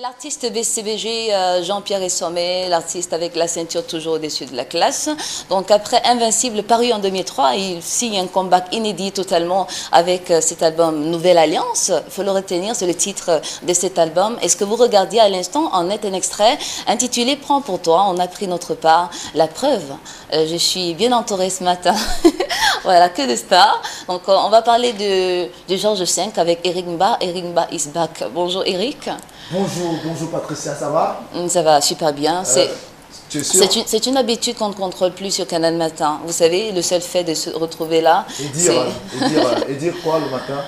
L'artiste BCBG, Jean-Pierre Essomé, l'artiste avec la ceinture toujours au-dessus de la classe. Donc après Invincible, paru en 2003, il signe un comeback inédit totalement avec cet album Nouvelle Alliance. Il faut le retenir, c'est le titre de cet album. Et ce que vous regardiez à l'instant en est un extrait intitulé Prends pour toi. On a pris notre part. La preuve, je suis bien entourée ce matin. Voilà, que de stars. Donc on va parler de Georges V avec Eric Mba. Eric Mba is back. Bonjour Eric. Bonjour Patricia, ça va? Ça va super bien. Tu es sûre? C'est une habitude qu'on ne contrôle plus sur Canal Matin. Vous savez, le seul fait de se retrouver là. Et dire quoi le matin?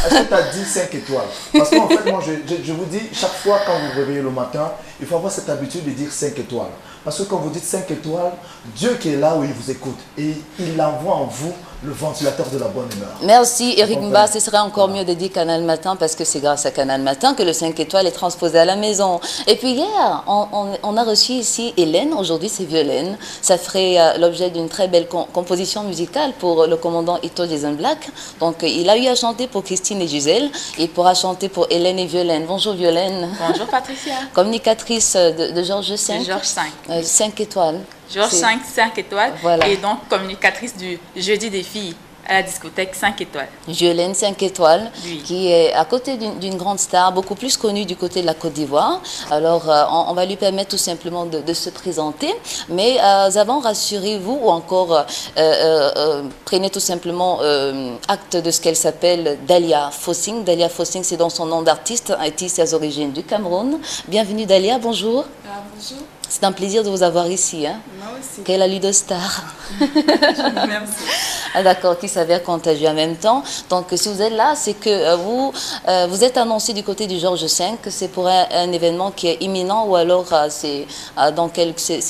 Est-ce que tu as dit 5 étoiles? Parce qu'en fait, moi, je vous dis, chaque fois quand vous vous réveillez le matin, il faut avoir cette habitude de dire 5 étoiles. Parce que quand vous dites 5 étoiles, Dieu qui est là où il vous écoute, et il envoie en vous le ventilateur de la bonne humeur. Merci Eric Mba, ce serait encore mieux de dire Canal Matin parce que c'est grâce à Canal Matin que le 5 étoiles est transposé à la maison. Et puis hier, on a reçu ici Hélène, aujourd'hui c'est Violaine. Ça ferait l'objet d'une très belle composition musicale pour le commandant Ito Jason Black. Donc il a eu à chanter pour Christine et Gisèle, il pourra chanter pour Hélène et Violaine. Bonjour Violaine. Bonjour Patricia. Communicatrice de Georges V. De Georges V. 5 étoiles. Georges V, 5 étoiles. Voilà. Et donc communicatrice du Jeudi des filles à la discothèque 5 étoiles. Violaine 5 étoiles, oui. Qui est à côté d'une grande star, beaucoup plus connue du côté de la Côte d'Ivoire. Alors, on va lui permettre tout simplement de se présenter. Mais avant, rassurez-vous ou encore prenez tout simplement acte de ce qu'elle s'appelle Dalia Fossing. Dalia Fossing, c'est dans son nom d'artiste, artiste aux origines du Cameroun. Bienvenue Dalia, bonjour. Bonjour. C'est un plaisir de vous avoir ici. Hein. Moi aussi. Quelle a de star. Merci. Ah, d'accord, qui s'avère contagieux en même temps. Donc, si vous êtes là, c'est que vous êtes annoncé du côté du Georges V, que c'est pour un événement qui est imminent ou alors c'est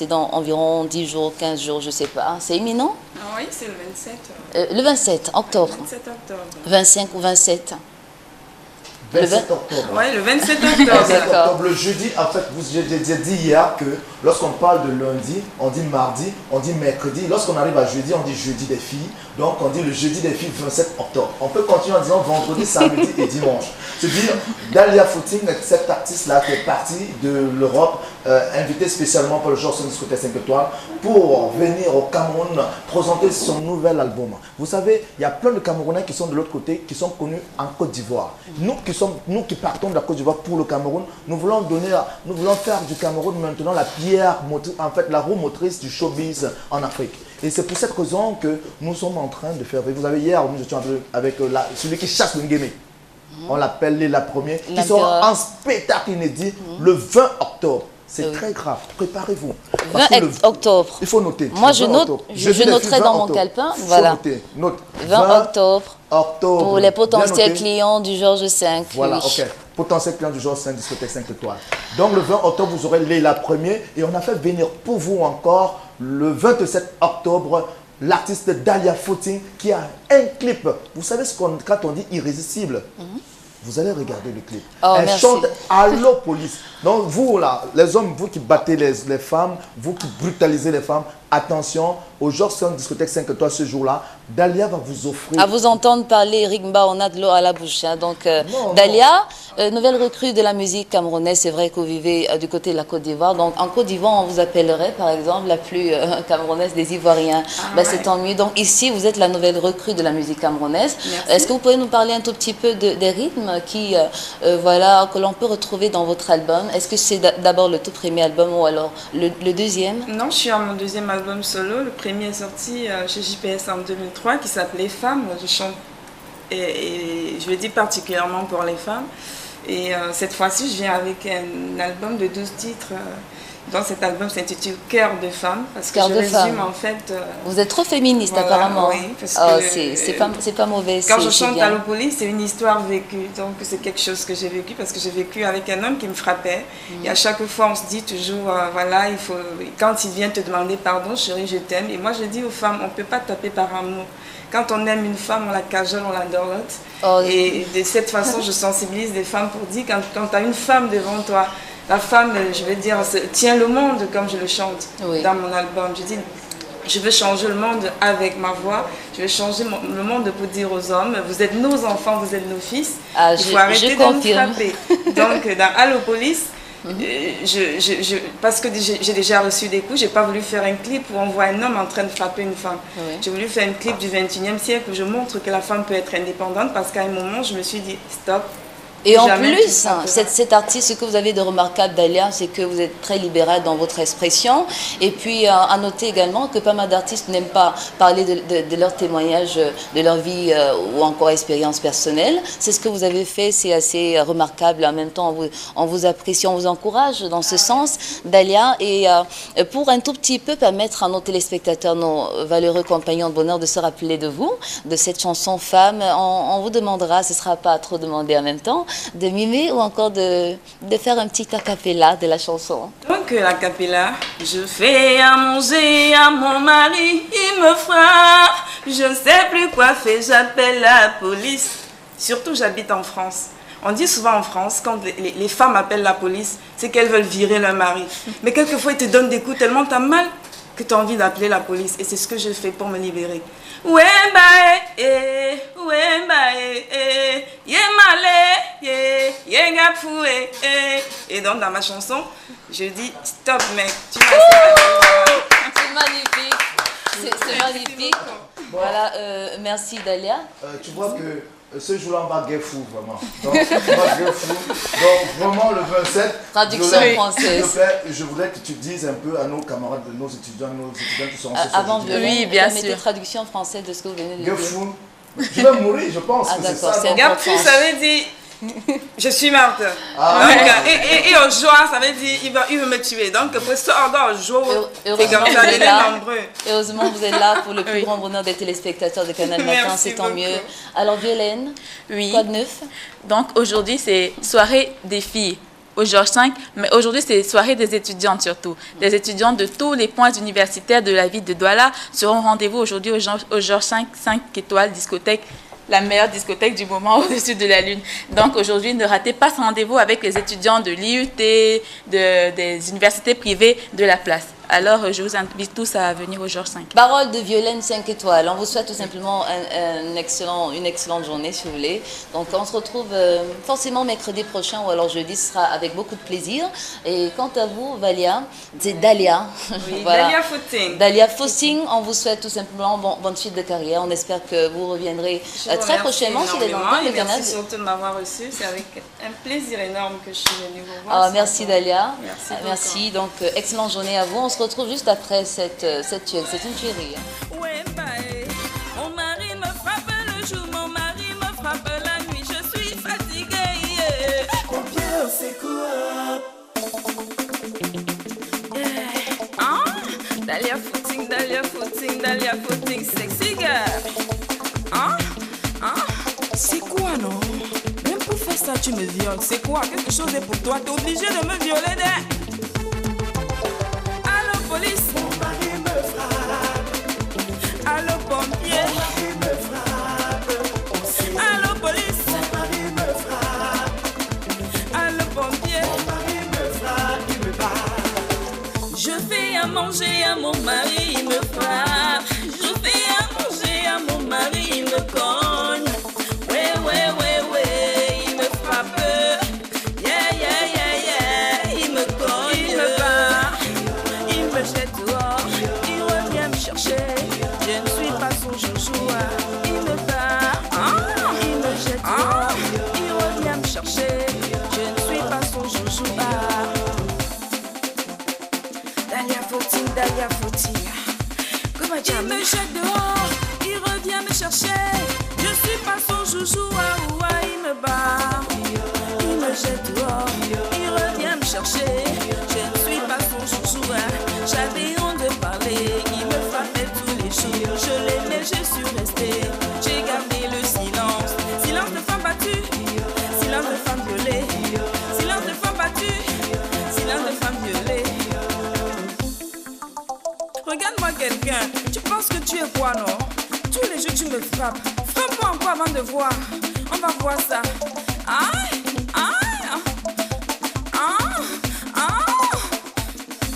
dans environ 10 jours, 15 jours, je ne sais pas. C'est imminent? Oui, c'est le 27. Le 27 octobre. 27 octobre. 25 ou 27? 27 octobre. Oui, le 27 octobre. 27 octobre, le jeudi, en fait, j'ai dit hier que lorsqu'on parle de lundi, on dit mardi, on dit mercredi. Lorsqu'on arrive à jeudi, on dit jeudi des filles. Donc, on dit le jeudi des filles 27 octobre. On peut continuer en disant vendredi, samedi et dimanche. C'est-à-dire, Dalia Fossing, cette artiste-là qui est partie de l'Europe, invitée spécialement par le Georges V Discothèque 5 étoiles, pour venir au Cameroun présenter son nouvel album. Vous savez, il y a plein de Camerounais qui sont de l'autre côté, qui sont connus en Côte d'Ivoire. Nous qui partons de la Côte d'Ivoire pour le Cameroun, nous voulons faire du Cameroun maintenant la pierre, en fait la roue motrice du showbiz en Afrique. Et c'est pour cette raison que nous sommes en train de faire. Vous savez, hier, nous étions avec celui qui chasse le Nguémé. On l'appelle Léla Premier, qui sera en spectacle inédit le 20 octobre. C'est très grave. Préparez-vous. 20 octobre. Il faut noter. Moi, je noterai dans mon calepin. Voilà. Note. 20 octobre. Octobre. Pour les potentiels clients du Georges V. Voilà, oui. ok. Potentiel client du Georges V Discothèque 5 étoiles. Donc le 20 octobre, vous aurez Léla Premier. Et on a fait venir pour vous encore le 27 octobre l'artiste Dalia Fossing qui a un clip. Vous savez quand on dit irrésistible, vous allez regarder le clip. Elle chante Allo Police. Donc vous là, les hommes, vous qui battez les femmes, vous qui brutalisez les femmes, attention, au Georges V Discothèque 5 étoiles ce jour-là, Dalia va vous offrir... À vous entendre parler, Eric Mba, on a de l'eau à la bouche. Hein. Donc, Dalia, nouvelle recrue de la musique camerounaise, c'est vrai que vous vivez du côté de la Côte d'Ivoire. Donc, en Côte d'Ivoire, on vous appellerait, par exemple, la plus camerounaise des Ivoiriens. Ouais. C'est tant mieux. Donc, ici, vous êtes la nouvelle recrue de la musique camerounaise. Est-ce que vous pouvez nous parler un tout petit peu des rythmes que l'on peut retrouver dans votre album? Est-ce que c'est d'abord le tout premier album ou alors le deuxième? Non, je suis à mon deuxième album solo. Le premier est sorti chez JPS en 2003 qui s'appelait Femmes. Je chante et je le dis particulièrement pour les femmes. Et cette fois-ci, je viens avec un album de 12 titres. Dans cet album s'intitule Cœur de femme, parce que je résume en fait... Vous êtes trop féministe voilà, apparemment. Oui, parce que c'est pas mauvais. Quand je chante Allo Police, c'est une histoire vécue, donc c'est quelque chose que j'ai vécu, parce que j'ai vécu avec un homme qui me frappait. Et à chaque fois, on se dit toujours, voilà, il faut... Quand il vient te demander pardon, chérie, je t'aime. Et moi, je dis aux femmes, on ne peut pas taper par amour. Quand on aime une femme, on la cajole, on la dorlote. Et de cette façon, je sensibilise les femmes pour dire, quand tu as une femme devant toi, la femme, je veux dire, tient le monde comme je le chante dans mon album. Je dis, Je veux changer le monde avec ma voix. Je veux changer le monde pour dire aux hommes, vous êtes nos enfants, vous êtes nos fils. Il faut arrêter de nous frapper. Donc, dans Allo Police, parce que j'ai déjà reçu des coups, j'ai pas voulu faire un clip où on voit un homme en train de frapper une femme. Oui. J'ai voulu faire un clip du 21e siècle où je montre que la femme peut être indépendante, parce qu'à un moment, je me suis dit, stop. Et en plus, cet artiste, ce que vous avez de remarquable, Dalia, c'est que vous êtes très libéral dans votre expression. Et puis, à noter également que pas mal d'artistes n'aiment pas parler de leurs témoignages, de leur vie ou encore expérience personnelle. C'est ce que vous avez fait, c'est assez remarquable. En même temps, on vous apprécie, on vous encourage dans ce sens, Dalia. Et pour un tout petit peu permettre à nos téléspectateurs, nos valeureux compagnons de bonheur, de se rappeler de vous, de cette chanson Femme, on vous demandera, ce ne sera pas trop demandé en même temps, de mimer ou encore de faire un petit a cappella de la chanson. Donc la cappella, je fais à manger à mon mari, il me frappe, je ne sais plus quoi faire, j'appelle la police. Surtout j'habite en France. On dit souvent en France, quand les femmes appellent la police, c'est qu'elles veulent virer leur mari. Mais quelquefois ils te donnent des coups tellement t'as mal que tu as envie d'appeler la police. Et c'est ce que je fais pour me libérer. Et donc dans ma chanson, je dis stop mec, tu m'as C'est magnifique, c'est magnifique. Voilà, merci Dalia. Tu vois que ce jour-là, on va guer fou, vraiment. Donc, on va guer fou. Donc, vraiment, le 27... Traduction française. Je voudrais que tu dises un peu à nos camarades, nos étudiants qui sont en avant de oui, bien sûr. Traduction française de ce que vous venez de dire. Guer fou. Je vais mourir, je pense. Ah, d'accord, c'est Guer fou, ça veut dire... Je suis morte. Ah, donc, et au joie, ça veut dire il veut me tuer. Donc, pour ça, encore au jour, c'est comme ça, les nombreux. Heureusement, vous êtes là pour le plus grand bonheur des téléspectateurs de Canal Matin, c'est tant mieux. Alors, Violaine, quoi de neuf? Donc, aujourd'hui, c'est soirée des filles au Georges V, mais aujourd'hui, c'est soirée des étudiantes surtout. Des étudiantes de tous les points universitaires de la ville de Douala seront rendez-vous aujourd'hui au Georges V 5 étoiles discothèque, la meilleure discothèque du moment au-dessus de la Lune. Donc aujourd'hui, ne ratez pas ce rendez-vous avec les étudiants de l'IUT, des universités privées de la place. Alors, je vous invite tous à venir au Georges V. Parole de Violaine 5 étoiles. On vous souhaite tout simplement une excellente journée, si vous voulez. Donc, on se retrouve forcément mercredi prochain ou alors jeudi. Ce sera avec beaucoup de plaisir. Et quant à vous, Valia, c'est Dalia. Oui, voilà. Dalia Footing. Dalia Footing, on vous souhaite tout simplement bonne suite de carrière. On espère que vous reviendrez très prochainement sur les antennes de Canal. Merci surtout de m'avoir reçu. C'est avec un plaisir énorme que je suis venue vous voir. Merci Dalia. Merci. Donc, excellente journée à vous. On se retrouve juste après cette tuile. C'est une tuerie. Mon mari me frappe le jour, mon mari me frappe la nuit. Je suis fatiguée. Mon Pierre, c'est quoi? Dalia Footing, Dalia Footing, Dalia Footing, sexy girl. C'est quoi, non? Même pour faire ça, tu me violes. C'est quoi? Quelque chose est pour toi. T'es obligé de me violer, Police. Mon mari me frappe. Allô pompier. Mon mari me frappe. Allô police. Mon mari me frappe. Allô pompier. Mon mari me frappe, il me bat. Je fais à manger à mon mari, il me frappe. Je fais à manger à mon mari, il me cogne. Ouais, il me frappe. Yeah, il me cogne, il me bat. Il me jette dehors, il revient me chercher. Je ne suis pas son joujou, il me bat. Il me jette dehors, il revient me chercher. Je ne suis pas son joujou. Dalia Footing. Comment tu me jette dehors, il revient me chercher. Je suis pas son joujou, il me bat. Il me jette dehors, il revient me chercher. Je ne suis pas son joujou, j'avais honte de parler. Il me frappait tous les jours, je l'aimais, je suis restée. J'ai gardé le silence, silence de femme battue, silence de femme violée, silence de femme battue, silence de femme violée. Regarde-moi quelqu'un, tu penses que tu es quoi, non? Tous les jours tu me frappes. Frappe-moi encore avant de voir. On va voir ça.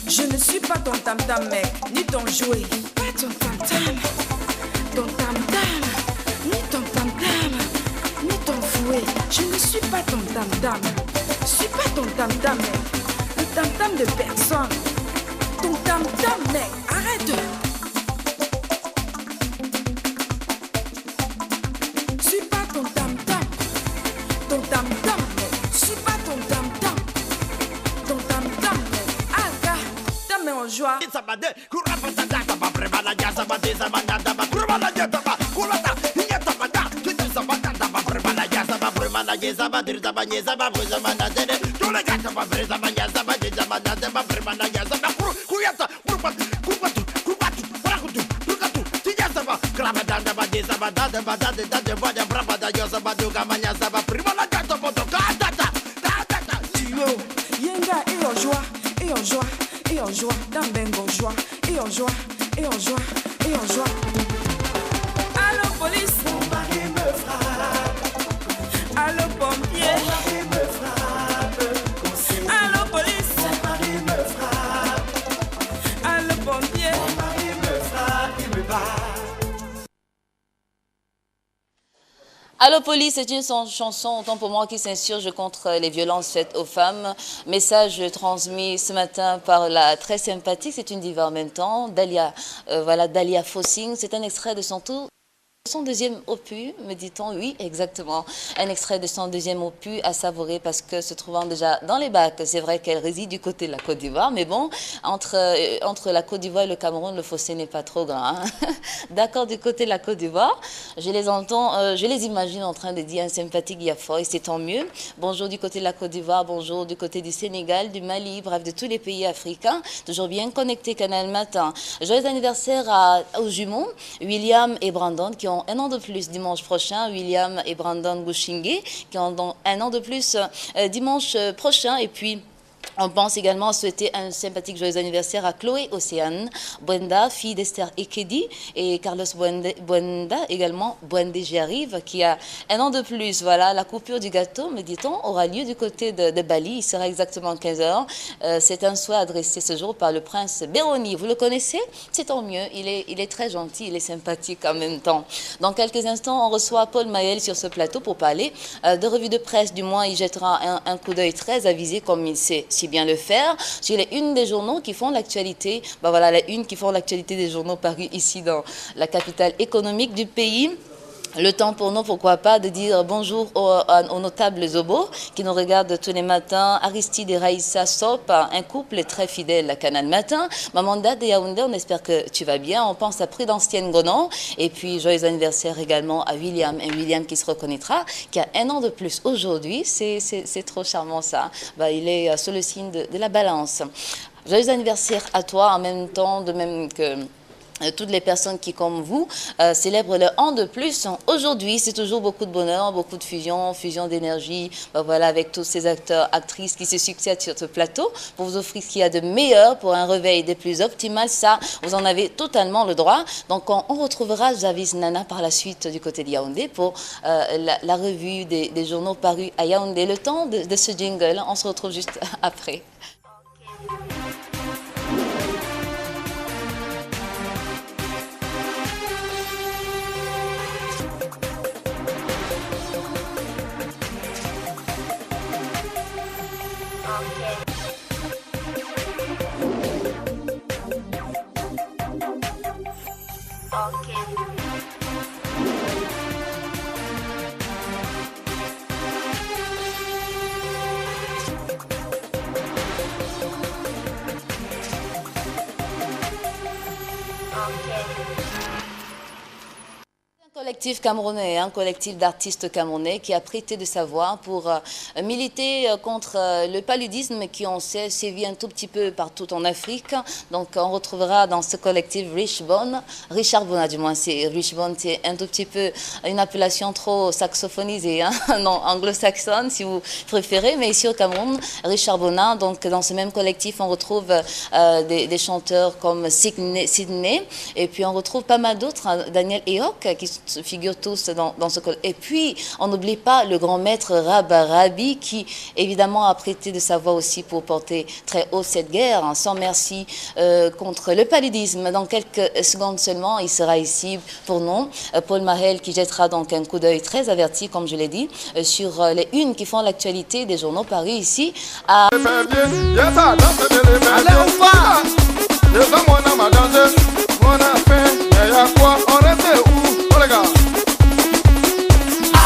Je ne suis pas ton tam-tam mec, ni ton jouet. ton tam-tam, ton tam-tam, ni ton tam-tam, ni ton fouet. Je ne suis pas ton tam-tam. Je suis pas ton tam-tam, mec. Le tam-tam de personne. Ton tam-tam, mec. Arrête. Je suis pas ton tam-tam. Ton tam-tam, mec. Je suis pas ton tam-tam. Ton tam-tam, mec. Aga, ta main en joie. Yenga et en joie, et en joie, et en joie, dans bengo joie, et en joie, et en joie, et en joie. Allô police, mon mari me frappe. Allô pompier, mon mari me frappe. Allô police, mon mari me frappe. Allô pompier, mon mari me frappe, il me bat. Allo Police est une chanson, autant pour moi, qui s'insurge contre les violences faites aux femmes. Message transmis ce matin par la très sympathique, c'est une diva en même temps, Dalia, Dalia Fossing. C'est un extrait de son deuxième opus, me dit-on. Oui, exactement. Un extrait de son deuxième opus à savourer parce que se trouvant déjà dans les bacs, c'est vrai qu'elle réside du côté de la Côte d'Ivoire, mais bon, entre la Côte d'Ivoire et le Cameroun, le fossé n'est pas trop grand. Hein. D'accord, du côté de la Côte d'Ivoire, je les entends, je les imagine en train de dire un sympathique Yafoy, c'est tant mieux. Bonjour du côté de la Côte d'Ivoire, bonjour du côté du Sénégal, du Mali, bref, de tous les pays africains, toujours bien connectés Canal Matin. Joyeux anniversaire aux jumeaux, William et Brandon, qui ont un an de plus dimanche prochain, William et Brandon Gouchingue, qui ont un an de plus dimanche prochain, et puis on pense également à souhaiter un sympathique joyeux anniversaire à Chloé Océane Buenda, fille d'Esther Ekedi, et Carlos Buenda, également Buende J'arrive, qui a un an de plus. Voilà, la coupure du gâteau, me dit-on, aura lieu du côté de Bali. Il sera exactement 15h. C'est un souhait adressé ce jour par le prince Béroni. Vous le connaissez? C'est tant mieux. Il est très gentil, il est sympathique en même temps. Dans quelques instants, on reçoit Paul Maël sur ce plateau pour parler de revue de presse. Du moins, il jettera un coup d'œil très avisé, comme il sait si bien le faire, sur les unes des journaux qui font l'actualité. Ben voilà, les unes qui font l'actualité des journaux parus ici dans la capitale économique du pays. Le temps pour nous, pourquoi pas, de dire bonjour aux notables Zobo qui nous regardent tous les matins. Aristide et Raïssa Sop, un couple très fidèle à Canal Matin. Mamanda de Yaoundé, on espère que tu vas bien. On pense à Prudence Ngonon. Et puis, joyeux anniversaire également à William. Un William qui se reconnaîtra, qui a un an de plus aujourd'hui. C'est trop charmant ça. Bah, il est sous le signe de la balance. Joyeux anniversaire à toi, en même temps, de même que toutes les personnes qui, comme vous, célèbrent leur an de plus. Aujourd'hui, c'est toujours beaucoup de bonheur, beaucoup de fusion d'énergie, voilà, avec tous ces acteurs, actrices qui se succèdent sur ce plateau pour vous offrir ce qu'il y a de meilleur pour un réveil des plus optimales. Ça, vous en avez totalement le droit. Donc, on retrouvera Javis Nana par la suite du côté de Yaoundé pour la revue des journaux parus à Yaoundé. Le temps de ce jingle, on se retrouve juste après. Collectif camerounais, un collectif d'artistes camerounais qui a prêté de sa voix pour militer contre le paludisme qui, on sait, sévit un tout petit peu partout en Afrique. Donc, on retrouvera dans ce collectif Richard Bona, du moins, c'est Richbone, c'est un tout petit peu une appellation trop saxophonisée, hein? Non, anglo-saxonne si vous préférez, mais ici au Cameroun, Richard Bona. Donc, dans ce même collectif, on retrouve des chanteurs comme Sydney, et puis on retrouve pas mal d'autres, hein, Daniel Eok, qui figurent tous dans ce col. Et puis, on n'oublie pas le grand maître Rabi qui, évidemment, a prêté de sa voix aussi pour porter très haut cette guerre, hein, sans merci, contre le paludisme. Dans quelques secondes seulement, il sera ici pour nous. Paul Mahel qui jettera donc un coup d'œil très averti, comme je l'ai dit, sur les unes qui font l'actualité des journaux parus ici à...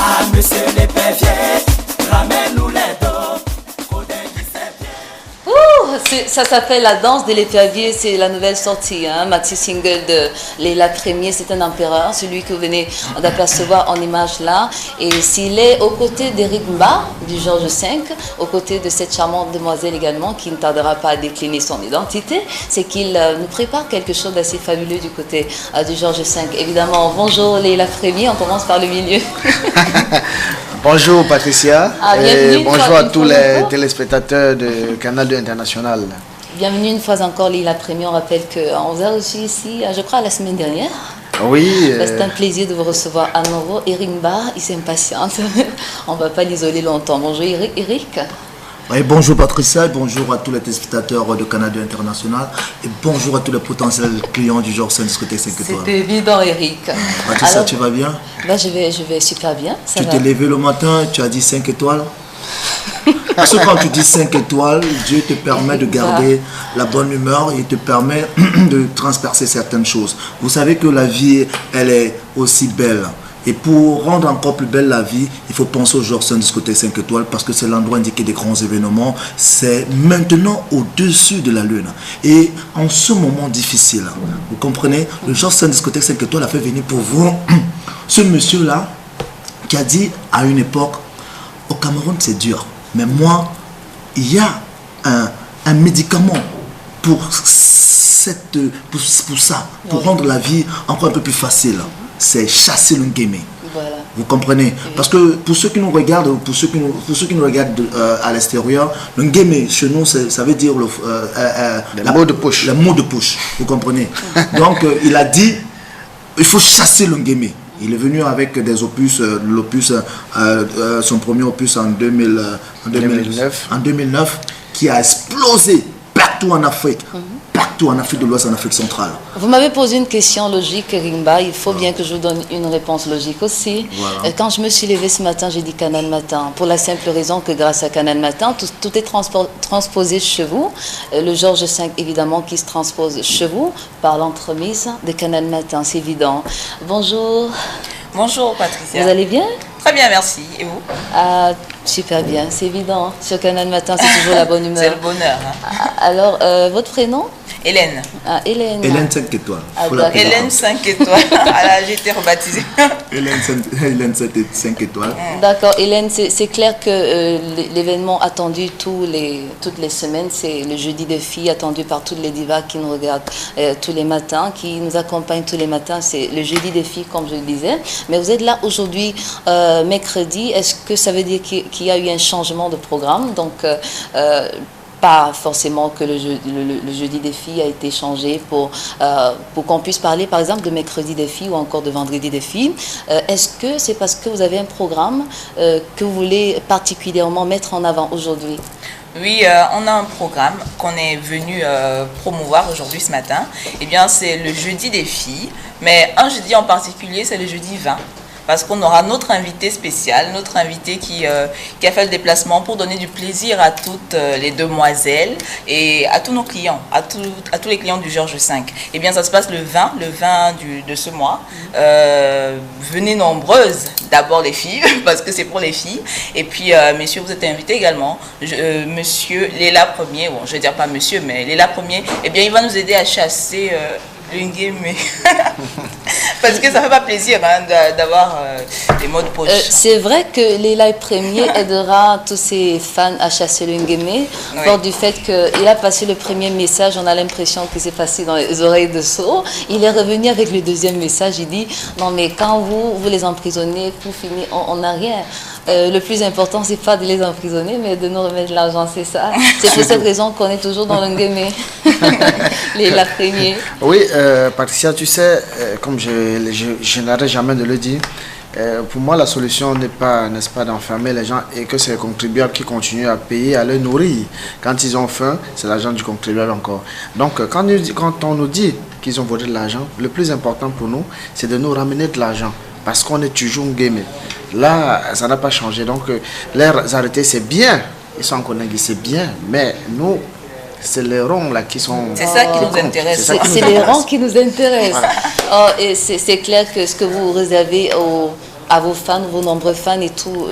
Ah, monsieur l'épervier, ramène-nous les dos. Ça s'appelle La danse de l'épervier, c'est la nouvelle sortie, hein, maxi single de Leila Premier, c'est un empereur, celui que vous venez d'apercevoir en image là. Et s'il est aux côtés d'Eric Mba, du Georges V, aux côtés de cette charmante demoiselle également, qui ne tardera pas à décliner son identité, c'est qu'il nous prépare quelque chose d'assez fabuleux du côté du Georges V. Évidemment, bonjour Leila Premier, on commence par le milieu. Bonjour Patricia, et bonjour à tous les encore. Téléspectateurs de Canal 2 International. Bienvenue une fois encore Leila Premier, on rappelle qu'on vous a reçu ici, je crois, la semaine dernière. Oui. C'est un plaisir de vous recevoir à nouveau. Eric Mba, il s'impatiente, on ne va pas l'isoler longtemps. Bonjour Eric. Oui, bonjour Patricia, et bonjour à tous les téléspectateurs de Canal 2 International et bonjour à tous les potentiels clients du genre 5 discothèque 5 étoiles. C'est évident Eric. Patricia, alors, tu vas bien? Là, je vais super bien. Tu t'es levé le matin, tu as dit 5 étoiles. Parce que quand tu dis 5 étoiles, Dieu te permet de garder la bonne humeur et te permet de transpercer certaines choses. Vous savez que la vie, elle est aussi belle. Et pour rendre encore plus belle la vie, il faut penser au genre 5 discothèque 5 étoiles parce que c'est l'endroit indiqué des grands événements. C'est maintenant au-dessus de la lune. Et en ce moment difficile, vous comprenez, le genre 5 discothèque 5 étoiles a fait venir pour vous ce monsieur-là qui a dit à une époque, au Cameroun c'est dur, mais moi, il y a un médicament pour ça, pour rendre la vie encore un peu plus facile. C'est chasser le game. Voilà. Vous comprenez? Parce que pour ceux qui nous regardent, pour ceux qui nous regardent à l'extérieur, le game chez nous, ça veut dire le mot de push. Le mot de push. Vous comprenez? Donc il a dit, il faut chasser le game. Il est venu avec des opus, son premier opus en 2009, qui a explosé partout en Afrique. Partout en Afrique de l'Ouest, en Afrique centrale. Vous m'avez posé une question logique, Rimba. Il faut bien que je vous donne une réponse logique aussi. Voilà. Quand je me suis levée ce matin, j'ai dit Canal Matin. Pour la simple raison que grâce à Canal Matin, tout est transposé chez vous. Le Georges V, évidemment, qui se transpose chez vous par l'entremise de Canal Matin. C'est évident. Bonjour. Bonjour Patricia. Vous allez bien? Très bien, merci. Et vous? Ah, super bien, c'est évident. Sur Canal Matin, c'est toujours la bonne humeur. C'est le bonheur. Hein. Alors, votre prénom? Hélène. Ah, Hélène. Hélène 5 étoiles. Ah, Hélène 5 étoiles. Ah, j'ai été rebaptisée. Hélène 5 étoiles. D'accord, Hélène, c'est clair que l'événement attendu toutes les semaines, c'est le jeudi des filles, attendu par toutes les divas qui nous regardent tous les matins, qui nous accompagnent tous les matins. C'est le jeudi des filles, comme je le disais. Mais vous êtes là aujourd'hui, mercredi. Est-ce que ça veut dire qu'il y a eu un changement de programme? Donc, pas forcément que le jeudi des filles a été changé pour qu'on puisse parler par exemple de mercredi des filles ou encore de vendredi des filles. Est-ce que c'est parce que vous avez un programme que vous voulez particulièrement mettre en avant aujourd'hui? Oui, on a un programme qu'on est venu promouvoir aujourd'hui ce matin. Eh bien, c'est le jeudi des filles, mais un jeudi en particulier, c'est le jeudi 20. Parce qu'on aura notre invité spécial, notre invité qui a fait le déplacement pour donner du plaisir à toutes les demoiselles et à tous nos clients, à tous les clients du Georges V. Eh bien, ça se passe le 20 de ce mois. Venez nombreuses, d'abord les filles, parce que c'est pour les filles. Et puis, messieurs, vous êtes invités également. Monsieur Leila Premier, bon, je ne vais dire pas monsieur, mais Leila Premier, eh bien, il va nous aider à chasser une game. Parce que ça ne fait pas plaisir hein, d'avoir des mots de poche. C'est vrai que Leila Premier aidera tous ses fans à chasser le Nguémé. Fort du fait qu'il a passé le premier message, on a l'impression que c'est passé dans les oreilles de sourds. Il est revenu avec le deuxième message, il dit non mais quand vous les emprisonnez, vous finissez, on n'a rien. Le plus important, c'est pas de les emprisonner, mais de nous remettre de l'argent, c'est ça. C'est pour cette raison qu'on est toujours dans le game. La première. Oui, Patricia, tu sais, comme je n'arrête jamais de le dire, pour moi, la solution n'est pas, n'est-ce pas, d'enfermer les gens et que c'est les contribuables qui continuent à payer, à les nourrir. Quand ils ont faim, c'est l'argent du contribuable encore. Donc, quand on nous dit qu'ils ont volé de l'argent, le plus important pour nous, c'est de nous ramener de l'argent. Parce qu'on est toujours gamé. Là, ça n'a pas changé. Donc, les arrêtés, c'est bien. Ils sont en Conakry, c'est bien. Mais nous, c'est les ronds là qui sont... C'est ça qui nous intéresse. C'est les ronds qui nous intéressent. Voilà. Et c'est clair que ce que vous réservez à vos fans, vos nombreux fans et tous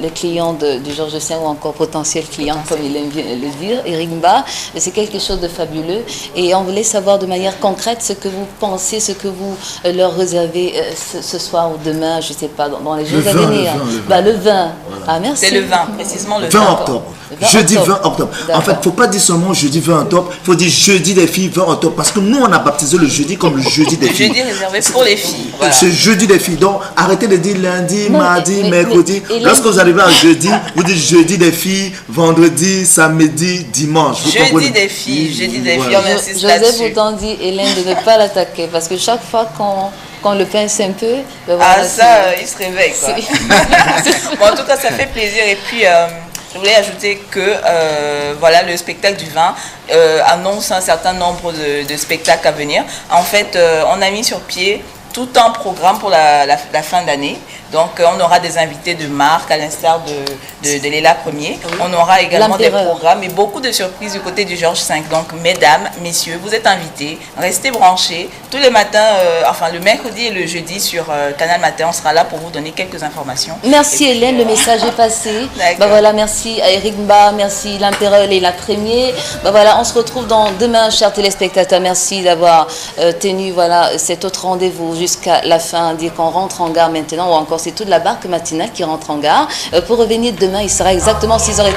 les clients du Georges V ou encore potentiels clients, comme il aime bien le dire, Eric Mba, c'est quelque chose de fabuleux. Et on voulait savoir de manière concrète ce que vous pensez, ce que vous leur réservez ce soir ou demain, je ne sais pas, dans les jours à venir. Le 20. Voilà. Ah, merci. C'est le 20, précisément le 20 octobre. Jeudi 20 octobre. En fait, il ne faut pas dire seulement jeudi 20 octobre, il faut dire jeudi des filles 20 octobre. Parce que nous, on a baptisé le jeudi comme le jeudi des filles. Le jeudi réservé pour les filles. Voilà. C'est jeudi des filles. Donc, arrêtez de dire lundi, mardi, mercredi. Lorsque vous arrivez à jeudi, vous dites jeudi des filles, vendredi, samedi, dimanche. Jeudi des filles, jeudi des filles, on insiste là-dessus. Joseph pourtant dit, Hélène, de ne pas l'attaquer. Parce que chaque fois qu'on le pince un peu... Ben voilà, il se réveille, quoi. Bon, en tout cas, ça fait plaisir. Et puis... je voulais ajouter que voilà, le spectacle du 20 annonce un certain nombre de spectacles à venir. En fait, on a mis sur pied tout un programme pour la fin d'année. Donc, on aura des invités de marque, à l'instar de Léla Premier. Oui. On aura également des programmes et beaucoup de surprises du côté du Georges V. Donc, mesdames, messieurs, vous êtes invités. Restez branchés. Tous les matins, le mercredi et le jeudi sur Canal Matin, on sera là pour vous donner quelques informations. Merci Hélène, le message est passé. Voilà, merci à Eric Mba, merci l'Empereur Léla Premier. Voilà, on se retrouve demain, chers téléspectateurs. Merci d'avoir tenu cet autre rendez-vous jusqu'à la fin. Dire qu'on rentre en gare maintenant ou encore c'est toute la barque matinale qui rentre en gare. Pour revenir demain, il sera exactement 6h30.